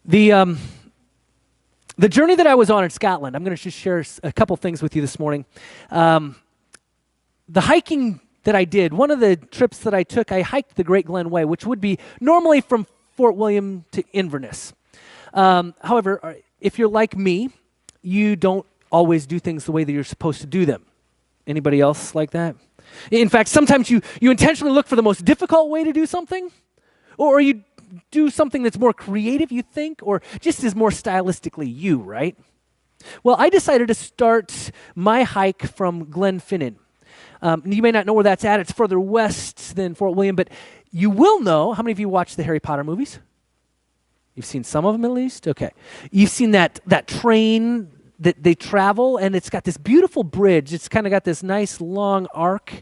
The the journey that I was on in Scotland, I'm going to just share a couple things with you this morning. The hiking that I did, one of the trips that I took, I hiked the Great Glen Way, which would be normally from Fort William to Inverness. However, if you're like me, you don't always do things the way that you're supposed to do them. Anybody else like that? In fact, sometimes you intentionally look for the most difficult way to do something, or you do something that's more creative, you think, or just is more stylistically you, right? Well, I decided to start my hike from Glenfinnan. You may not know where that's at. It's further west than Fort William, but you will know. How many of you watched the Harry Potter movies? You've seen some of them at least? Okay. You've seen that train that they travel, and it's got this beautiful bridge. It's kind of got this nice long arc.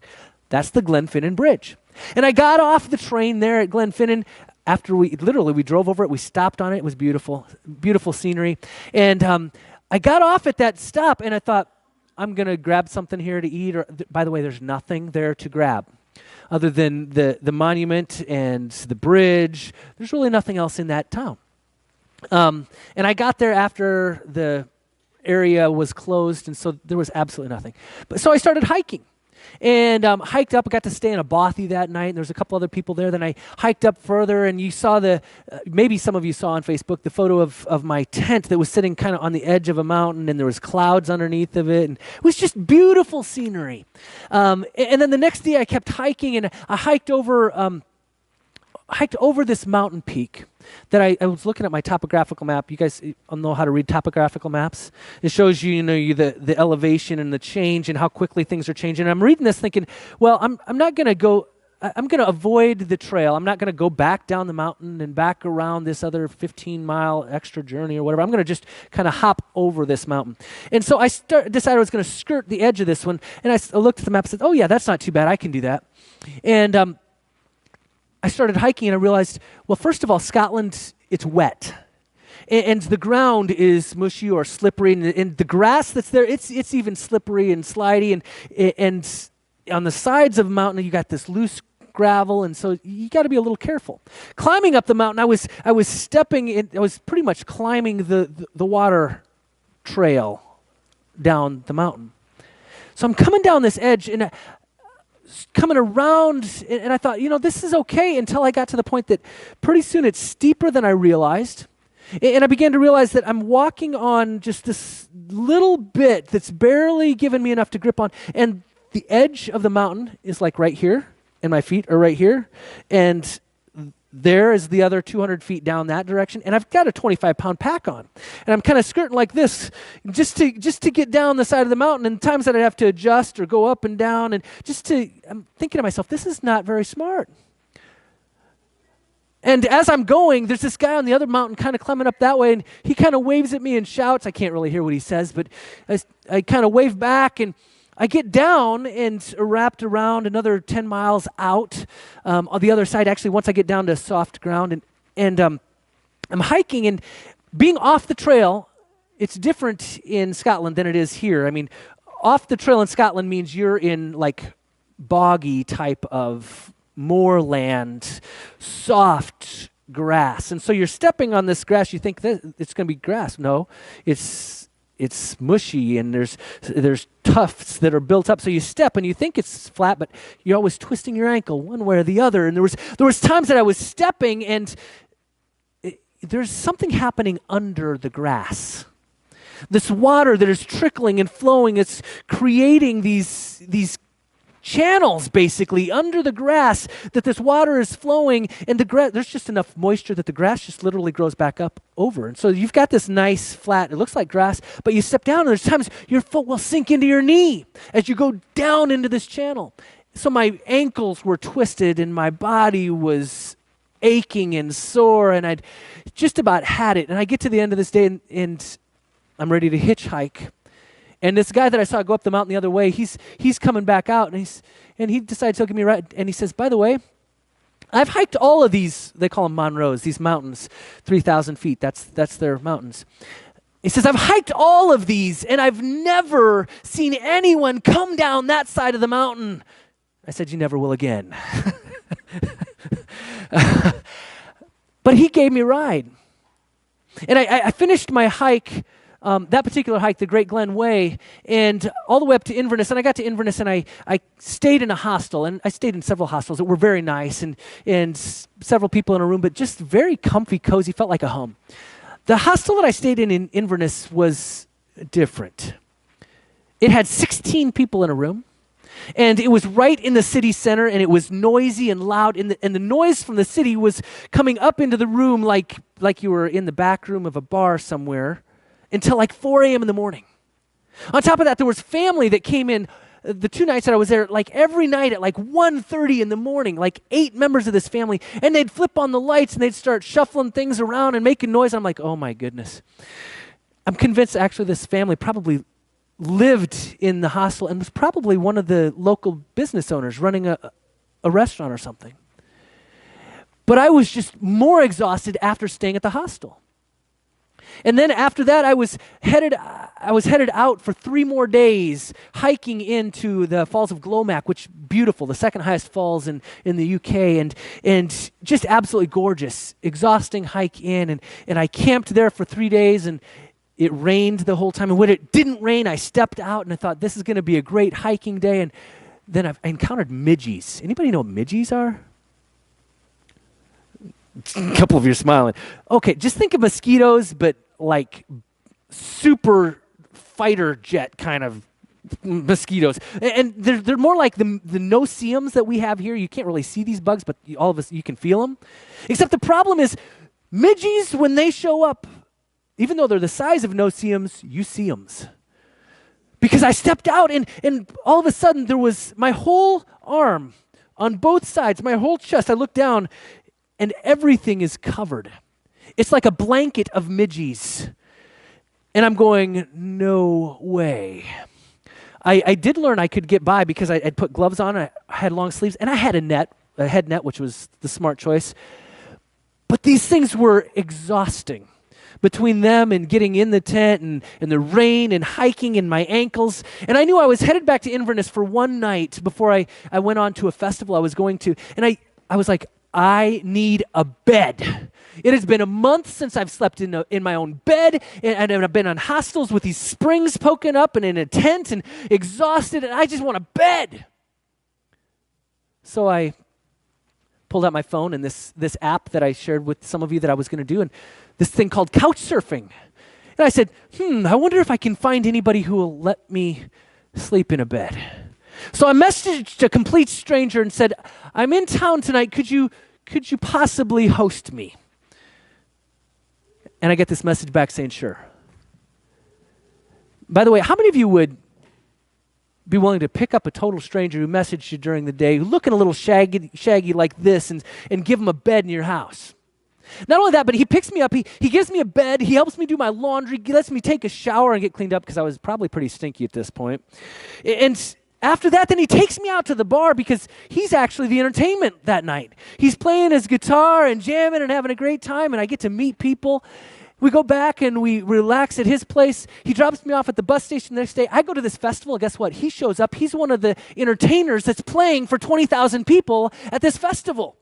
That's the Glenfinnan Bridge. And I got off the train there at Glenfinnan after we drove over it. We stopped on it. It was beautiful, beautiful scenery. And I got off at that stop, and I thought, I'm going to grab something here to eat. By the way, there's nothing there to grab other than the monument and the bridge. There's really nothing else in that town. And I got there after the area was closed, and so there was absolutely nothing. So I started hiking. And hiked up. I got to stay in a bothy that night, and there was a couple other people there. Then I hiked up further, and you saw maybe some of you saw on Facebook the photo of my tent that was sitting kind of on the edge of a mountain, and there was clouds underneath of it, and it was just beautiful scenery. And then the next day I kept hiking, and I hiked over this mountain peak that I was looking at my topographical map. You guys know how to read topographical maps. It shows you, the elevation and the change and how quickly things are changing. And I'm reading this thinking, well, I'm not going to go. I'm going to avoid the trail. I'm not going to go back down the mountain and back around this other 15-mile extra journey or whatever. I'm going to just kind of hop over this mountain. And so I decided I was going to skirt the edge of this one. And I looked at the map and said, oh, yeah, that's not too bad. I can do that. And I started hiking and I realized, well, first of all, Scotland, it's wet. And the ground is mushy or slippery, and the grass that's there, it's even slippery and slidey. And on the sides of the mountain, you got this loose gravel, and so you got to be a little careful. Climbing up the mountain, I was stepping in, I was pretty much climbing the water trail down the mountain. So I'm coming down this edge, and coming around, and I thought, this is okay until I got to the point that pretty soon it's steeper than I realized. And I began to realize that I'm walking on just this little bit that's barely given me enough to grip on. And the edge of the mountain is like right here, and my feet are right here. And there is the other 200 feet down that direction, and I've got a 25-pound pack on, and I'm kind of skirting like this just to get down the side of the mountain. And times that I'd have to adjust or go up and down, and I'm thinking to myself, this is not very smart. And as I'm going, there's this guy on the other mountain kind of climbing up that way, and he kind of waves at me and shouts. I can't really hear what he says, but I kind of wave back, and I get down and wrapped around another 10 miles out on the other side, actually, once I get down to soft ground. And I'm hiking, and being off the trail, it's different in Scotland than it is here. I mean, off the trail in Scotland means you're in like boggy type of moorland, soft grass. And so you're stepping on this grass, you think that it's going to be grass. No, it's mushy, and there's tufts that are built up. So you step and you think it's flat, but you're always twisting your ankle one way or the other. And there was times that I was stepping, and there's something happening under the grass. This water that is trickling and flowing, it's creating these channels basically under the grass, that this water is flowing, and there's just enough moisture that the grass just literally grows back up over. And so you've got this nice flat, it looks like grass, but you step down, and there's times your foot will sink into your knee as you go down into this channel. So my ankles were twisted, and my body was aching and sore, and I'd just about had it. And I get to the end of this day, and I'm ready to hitchhike. And this guy that I saw go up the mountain the other way, he's coming back out, and he decides he'll give me a ride. And he says, by the way, I've hiked all of these, they call them Monroes, these mountains, 3,000 feet, that's their mountains. He says, I've hiked all of these, and I've never seen anyone come down that side of the mountain. I said, you never will again. But he gave me a ride. And I finished my hike, that particular hike, the Great Glen Way, and all the way up to Inverness. And I got to Inverness, and I stayed in a hostel. And I stayed in several hostels that were very nice, and several people in a room, but just very comfy, cozy, felt like a home. The hostel that I stayed in Inverness was different. It had 16 people in a room. And it was right in the city center, and it was noisy and loud, and the noise from the city was coming up into the room like you were in the back room of a bar somewhere until like 4 a.m. in the morning. On top of that, there was family that came in the 2 nights that I was there, like every night at like 1:30 in the morning, like 8 members of this family, and they'd flip on the lights, and they'd start shuffling things around and making noise. I'm like, oh my goodness. I'm convinced actually this family probably lived in the hostel and was probably one of the local business owners running a restaurant or something. But I was just more exhausted after staying at the hostel. And then after that, I was headed out for 3 more days hiking into the Falls of Glomac, which beautiful, the second highest falls in the UK, and just absolutely gorgeous, exhausting hike in. And I camped there for 3 days, and it rained the whole time. And when it didn't rain, I stepped out and I thought, this is going to be a great hiking day. And then I encountered midges. Anybody know what midges are? A couple of you are smiling. Okay, just think of mosquitoes, but like super fighter jet kind of mosquitoes. And they're more like the no-see-ums that we have here. You can't really see these bugs, but all of us, you can feel them. Except the problem is midges, when they show up, even though they're the size of no-see-ums, you see them. Because I stepped out, and all of a sudden, there was my whole arm on both sides, my whole chest. I looked down, and everything is covered. It's like a blanket of midges. And I'm going, no way. I did learn I could get by because I'd put gloves on, I had long sleeves, and I had a head net, which was the smart choice. But these things were exhausting. Between them and getting in the tent and the rain and hiking in my ankles. And I knew I was headed back to Inverness for 1 night before I went on to a festival I was going to. And I was like, I need a bed. It has been a month since I've slept in my own bed, and I've been on hostels with these springs poking up and in a tent and exhausted, and I just want a bed. So I pulled out my phone and this app that I shared with some of you that I was going to do, and this thing called couch surfing. And I said, I wonder if I can find anybody who will let me sleep in a bed. So I messaged a complete stranger and said, I'm in town tonight. Could you possibly host me? And I get this message back saying, sure. By the way, how many of you would be willing to pick up a total stranger who messaged you during the day, looking a little shaggy like this, and give them a bed in your house? Not only that, but he picks me up, he gives me a bed, he helps me do my laundry, he lets me take a shower and get cleaned up because I was probably pretty stinky at this point. And after that, then he takes me out to the bar because he's actually the entertainment that night. He's playing his guitar and jamming and having a great time, and I get to meet people. We go back and we relax at his place. He drops me off at the bus station the next day. I go to this festival, and guess what? He shows up. He's one of the entertainers that's playing for 20,000 people at this festival.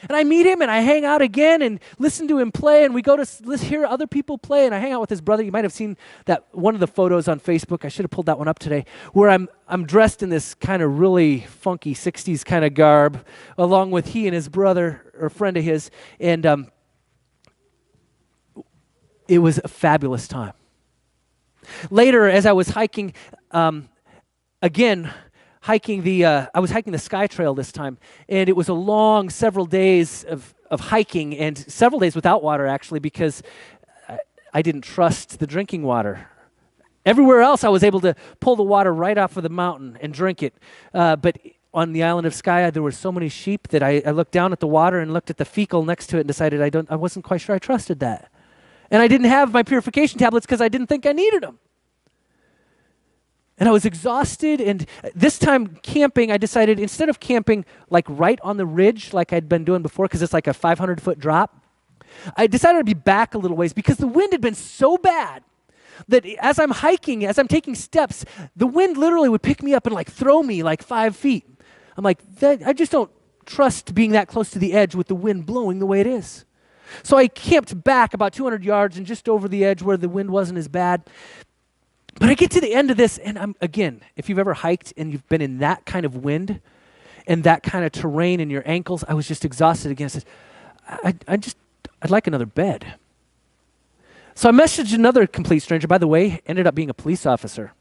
And I meet him, and I hang out again and listen to him play, and we go to hear other people play, and I hang out with his brother. You might have seen that one of the photos on Facebook. I should have pulled that one up today, where I'm dressed in this kind of really funky 60s kind of garb, along with he and his brother, or a friend of his, and it was a fabulous time. Later, as I was hiking, I was hiking the Sky Trail this time, and it was a long several days of hiking, and several days without water, actually, because I didn't trust the drinking water. Everywhere else, I was able to pull the water right off of the mountain and drink it. But on the island of Skye, there were so many sheep that I looked down at the water and looked at the fecal next to it and decided I wasn't quite sure I trusted that. And I didn't have my purification tablets because I didn't think I needed them. And I was exhausted, and this time camping, I decided instead of camping like right on the ridge like I'd been doing before, because it's like a 500-foot drop, I decided I'd be back a little ways because the wind had been so bad that as I'm hiking, as I'm taking steps, the wind literally would pick me up and like throw me like 5 feet. I'm like, I just don't trust being that close to the edge with the wind blowing the way it is. So I camped back about 200 yards and just over the edge where the wind wasn't as bad. But I get to the end of this, and again, if you've ever hiked and you've been in that kind of wind and that kind of terrain in your ankles, I was just exhausted again. I said, I'd like another bed. So I messaged another complete stranger, by the way, ended up being a police officer.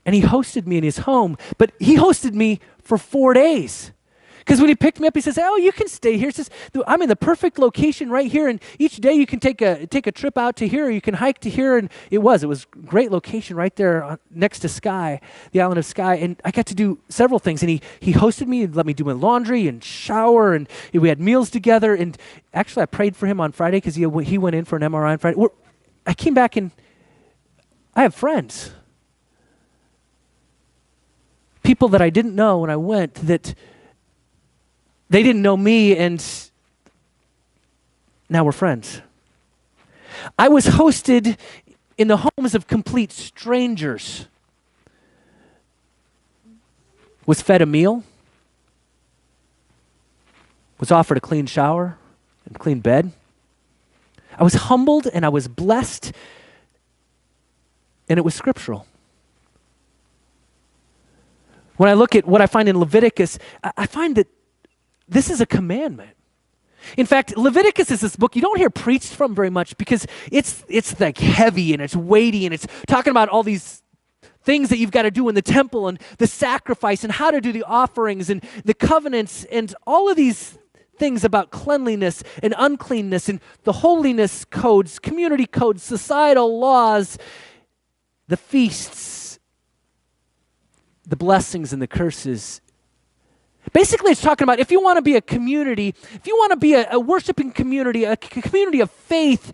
And he hosted me in his home, but he hosted me for 4 days. Because when he picked me up, he says, oh, you can stay here. He says, I'm in the perfect location right here, and each day you can take a trip out to here, or you can hike to here. And it was a great location right there next to Skye, the island of Skye. And I got to do several things. And he hosted me and let me do my laundry and shower, and we had meals together. And actually, I prayed for him on Friday because he went in for an MRI on Friday. I came back, and I have friends. People that I didn't know when I went, that they didn't know me, and now we're friends. I was hosted in the homes of complete strangers. Was fed a meal. Was offered a clean shower and clean bed. I was humbled and I was blessed, and it was scriptural. When I look at what I find in Leviticus, I find that this is a commandment. In fact, Leviticus is this book you don't hear preached from very much because it's like heavy and it's weighty, and it's talking about all these things that you've got to do in the temple and the sacrifice and how to do the offerings and the covenants and all of these things about cleanliness and uncleanness and the holiness codes, community codes, societal laws, the feasts, the blessings and the curses. Basically, it's talking about if you want to be a community, if you want to be a worshiping community, a community of faith,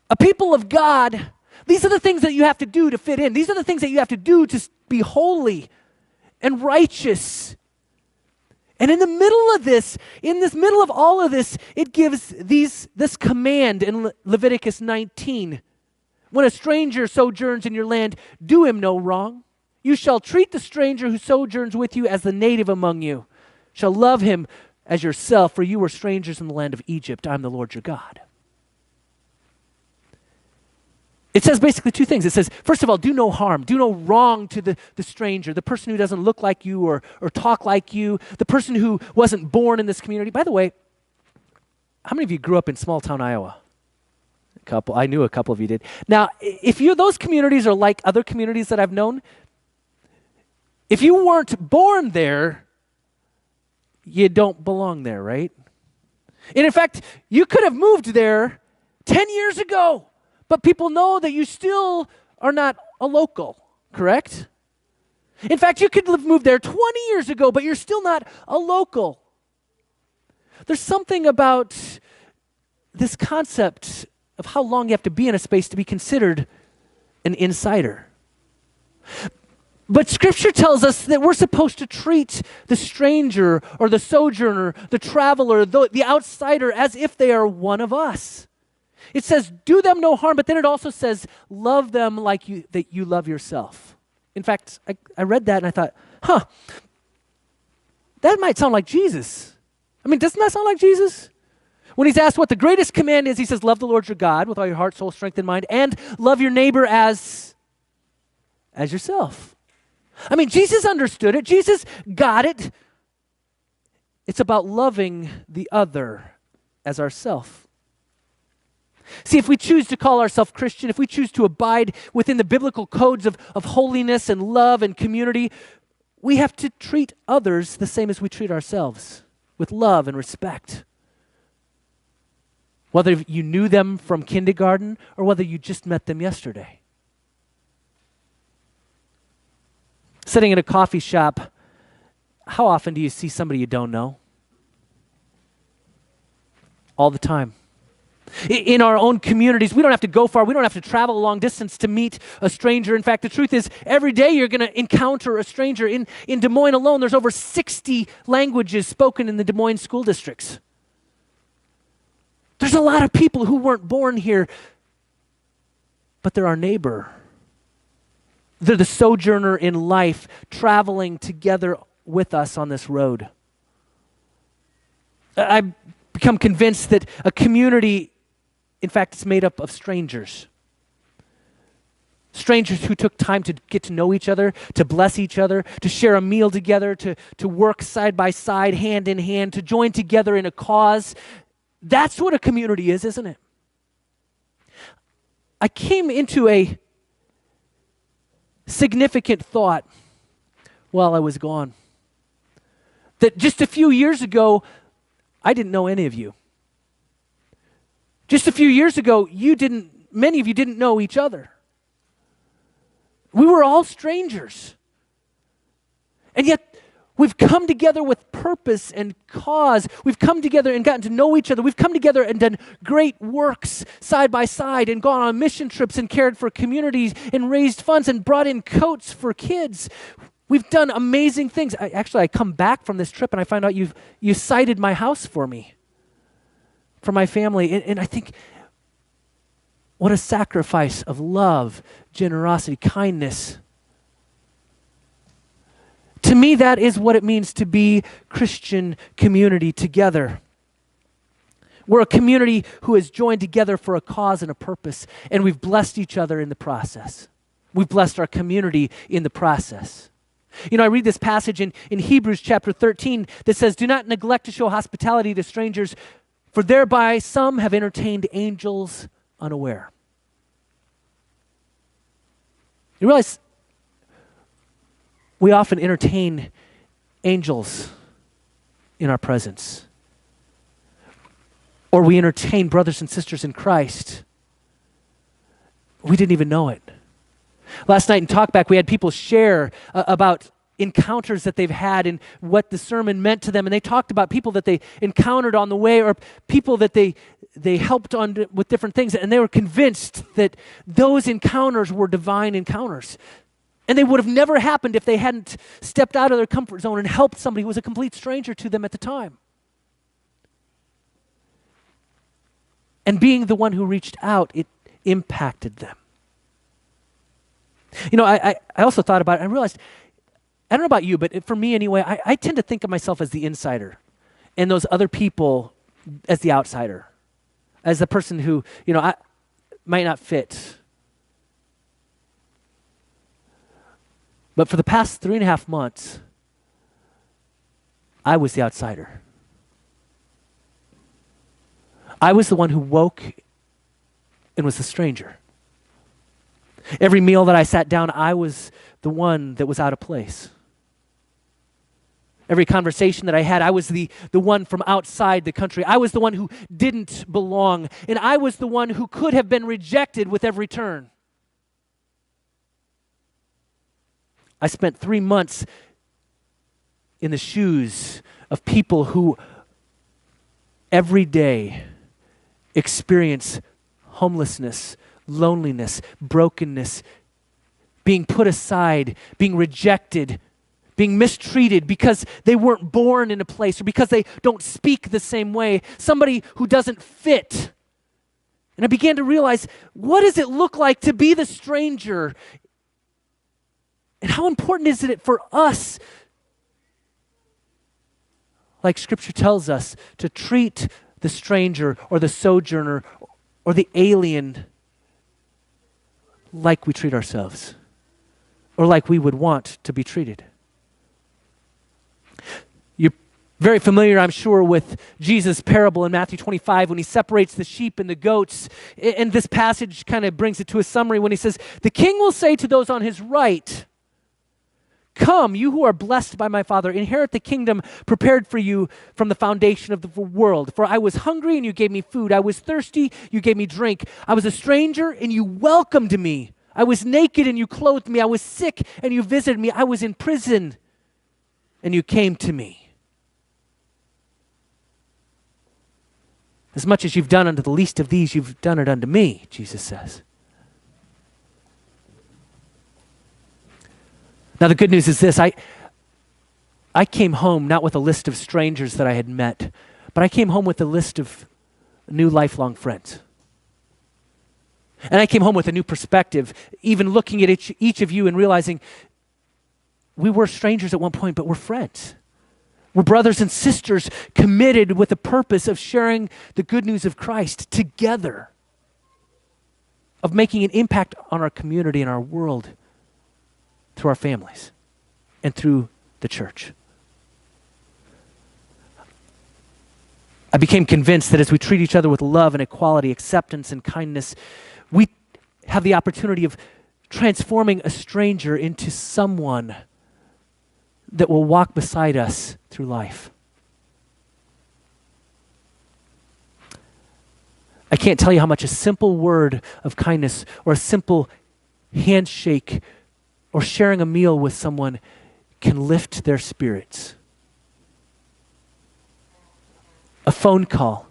a people of God, these are the things that you have to do to fit in. This are the things that you have to do to be holy and righteous. And in the middle of this, in this middle of all of this, it gives this command in Leviticus 19. When a stranger sojourns in your land, do him no wrong. You shall treat the stranger who sojourns with you as the native among you. Shall love him as yourself, for you were strangers in the land of Egypt. I'm the Lord your God. It says basically two things. It says, first of all, do no harm. Do no wrong to the stranger, the person who doesn't look like you or talk like you, the person who wasn't born in this community. By the way, how many of you grew up in small town Iowa? A couple. I knew a couple of you did. Now, if those communities are like other communities that I've known, if you weren't born there, you don't belong there, right? And in fact, you could have moved there 10 years ago, but people know that you still are not a local, correct? In fact, you could have moved there 20 years ago, but you're still not a local. There's something about this concept of how long you have to be in a space to be considered an insider. But Scripture tells us that we're supposed to treat the stranger or the sojourner, the traveler, the outsider as if they are one of us. It says, do them no harm, but then it also says, love them like you love yourself. In fact, I read that and I thought, that might sound like Jesus. I mean, doesn't that sound like Jesus? When he's asked what the greatest command is, he says, love the Lord your God with all your heart, soul, strength, and mind, and love your neighbor as yourself. I mean, Jesus understood it. Jesus got it. It's about loving the other as ourself. See, if we choose to call ourselves Christian, if we choose to abide within the biblical codes of holiness and love and community, we have to treat others the same as we treat ourselves, with love and respect. Whether you knew them from kindergarten or whether you just met them yesterday. Sitting in a coffee shop, how often do you see somebody you don't know? All the time. In our own communities, we don't have to go far. We don't have to travel a long distance to meet a stranger. In fact, the truth is, every day you're going to encounter a stranger. In Des Moines alone, there's over 60 languages spoken in the Des Moines school districts. There's a lot of people who weren't born here, but they're our neighbor. They're the sojourner in life, traveling together with us on this road. I become convinced that a community, in fact, is made up of strangers. Strangers who took time to get to know each other, to bless each other, to share a meal together, to work side by side, hand in hand, to join together in a cause. That's what a community is, isn't it? I came into a significant thought while I was gone. That just a few years ago, I didn't know any of you. Just a few years ago, many of you didn't know each other. We were all strangers. And yet, we've come together with purpose and cause. We've come together and gotten to know each other. We've come together and done great works side by side and gone on mission trips and cared for communities and raised funds and brought in coats for kids. We've done amazing things. I come back from this trip and I find out you cited my house for me, for my family. And I think, what a sacrifice of love, generosity, kindness. To me, that is what it means to be Christian community together. We're a community who has joined together for a cause and a purpose, and we've blessed each other in the process. We've blessed our community in the process. You know, I read this passage in Hebrews chapter 13 that says, "Do not neglect to show hospitality to strangers, for thereby some have entertained angels unaware." You realize we often entertain angels in our presence. Or we entertain brothers and sisters in Christ. We didn't even know it. Last night in Talkback, we had people share about encounters that they've had and what the sermon meant to them. And they talked about people that they encountered on the way or people that they helped on with different things. And they were convinced that those encounters were divine encounters. And they would have never happened if they hadn't stepped out of their comfort zone and helped somebody who was a complete stranger to them at the time. And being the one who reached out, it impacted them. You know, I also thought about it. I realized, I don't know about you, but for me anyway, I tend to think of myself as the insider and those other people as the outsider, as the person who, you know, might not fit. But for the past 3.5 months, I was the outsider. I was the one who woke and was the stranger. Every meal that I sat down, I was the one that was out of place. Every conversation that I had, I was the one from outside the country. I was the one who didn't belong. And I was the one who could have been rejected with every turn. I spent 3 months in the shoes of people who every day experience homelessness, loneliness, brokenness, being put aside, being rejected, being mistreated because they weren't born in a place or because they don't speak the same way, somebody who doesn't fit. And I began to realize, what does it look like to be the stranger? And how important is it for us, like Scripture tells us, to treat the stranger or the sojourner or the alien like we treat ourselves or like we would want to be treated? You're very familiar, I'm sure, with Jesus' parable in Matthew 25 when he separates the sheep and the goats. And this passage kind of brings it to a summary when he says, "The king will say to those on his right, 'Come, you who are blessed by my Father, inherit the kingdom prepared for you from the foundation of the world. For I was hungry and you gave me food. I was thirsty, you gave me drink. I was a stranger and you welcomed me. I was naked and you clothed me. I was sick and you visited me. I was in prison and you came to me.' As much as you've done unto the least of these, you've done it unto me," Jesus says. Now, the good news is this. I came home not with a list of strangers that I had met, but I came home with a list of new lifelong friends. And I came home with a new perspective, even looking at each of you and realizing we were strangers at one point, but we're friends. We're brothers and sisters committed with the purpose of sharing the good news of Christ together, of making an impact on our community and our world through our families and through the church. I became convinced that as we treat each other with love and equality, acceptance and kindness, we have the opportunity of transforming a stranger into someone that will walk beside us through life. I can't tell you how much a simple word of kindness or a simple handshake or sharing a meal with someone can lift their spirits. A phone call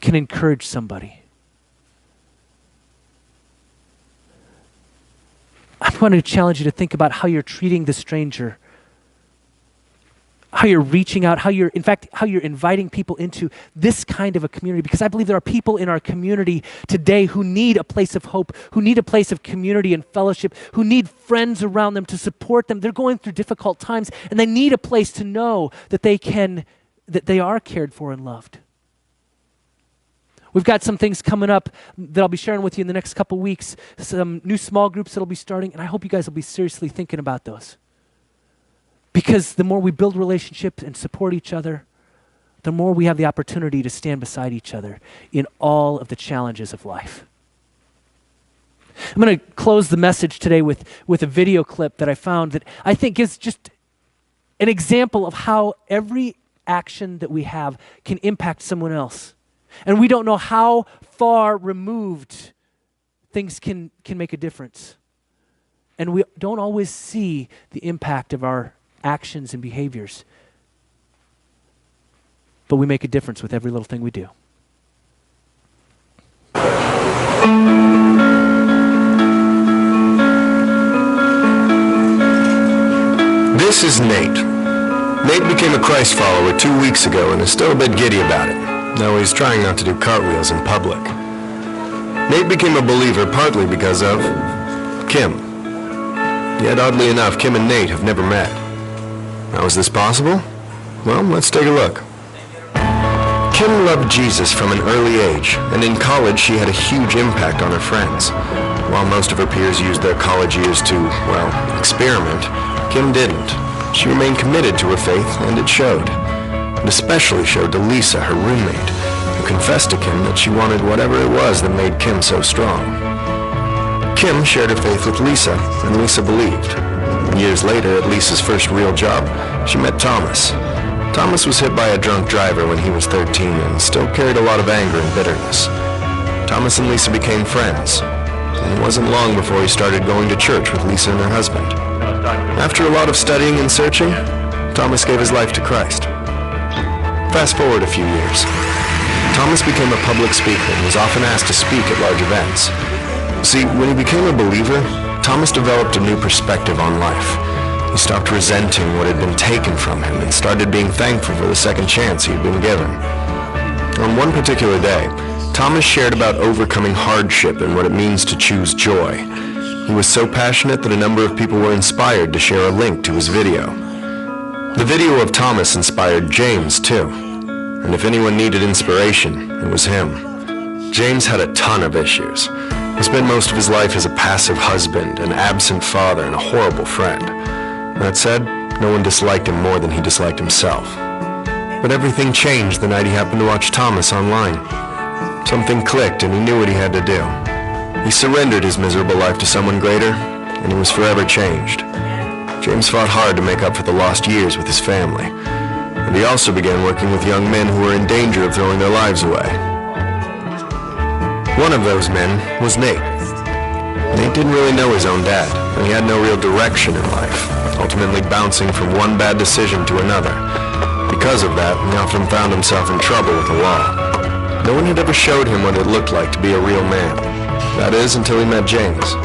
can encourage somebody. I want to challenge you to think about how you're treating the stranger, how you're reaching out, how you're inviting people into this kind of a community, because I believe there are people in our community today who need a place of hope, who need a place of community and fellowship, who need friends around them to support them. They're going through difficult times, and they need a place to know that they are cared for and loved. We've got some things coming up that I'll be sharing with you in the next couple weeks, some new small groups that'll be starting, and I hope you guys will be seriously thinking about those. Because the more we build relationships and support each other, the more we have the opportunity to stand beside each other in all of the challenges of life. I'm going to close the message today with a video clip that I found that I think is just an example of how every action that we have can impact someone else. And we don't know how far removed things can make a difference. And we don't always see the impact of our actions and behaviors. But we make a difference with every little thing we do. This is Nate. Nate became a Christ follower 2 weeks ago and is still a bit giddy about it, though he's trying not to do cartwheels in public. Nate became a believer partly because of Kim. Yet oddly enough, Kim and Nate have never met. How is this possible? Well, let's take a look. Kim loved Jesus from an early age, and in college she had a huge impact on her friends. While most of her peers used their college years to, well, experiment, Kim didn't. She remained committed to her faith, and it showed. It especially showed to Lisa, her roommate, who confessed to Kim that she wanted whatever it was that made Kim so strong. Kim shared her faith with Lisa, and Lisa believed. Years later, at Lisa's first real job, she met Thomas. Thomas was hit by a drunk driver when he was 13 and still carried a lot of anger and bitterness. Thomas and Lisa became friends, and it wasn't long before he started going to church with Lisa and her husband. After a lot of studying and searching, Thomas gave his life to Christ. Fast forward a few years. Thomas became a public speaker and was often asked to speak at large events. See, when he became a believer, Thomas developed a new perspective on life. He stopped resenting what had been taken from him and started being thankful for the second chance he had been given. On one particular day, Thomas shared about overcoming hardship and what it means to choose joy. He was so passionate that a number of people were inspired to share a link to his video. The video of Thomas inspired James, too. And if anyone needed inspiration, it was him. James had a ton of issues. He spent most of his life as a passive husband, an absent father, and a horrible friend. That said, no one disliked him more than he disliked himself. But everything changed the night he happened to watch Thomas online. Something clicked and he knew what he had to do. He surrendered his miserable life to someone greater, and he was forever changed. James fought hard to make up for the lost years with his family, and he also began working with young men who were in danger of throwing their lives away. One of those men was Nate. Nate didn't really know his own dad, and he had no real direction in life, ultimately bouncing from one bad decision to another. Because of that, he often found himself in trouble with the law. No one had ever showed him what it looked like to be a real man. That is, until he met James.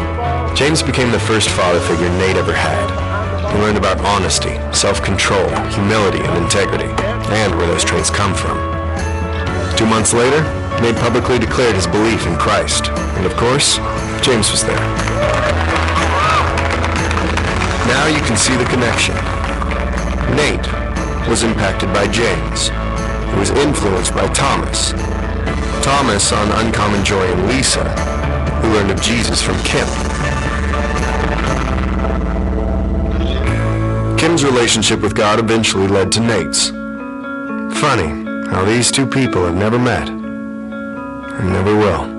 James became the first father figure Nate ever had. He learned about honesty, self-control, humility, and integrity, and where those traits come from. 2 months later, Nate publicly declared his belief in Christ. And of course, James was there. Now you can see the connection. Nate, was impacted by James, who was influenced by Thomas. Thomas saw an uncommon joy in Lisa, who learned of Jesus from Kim. Kim's relationship with God eventually led to Nate's. Funny how these two people have never met and never will.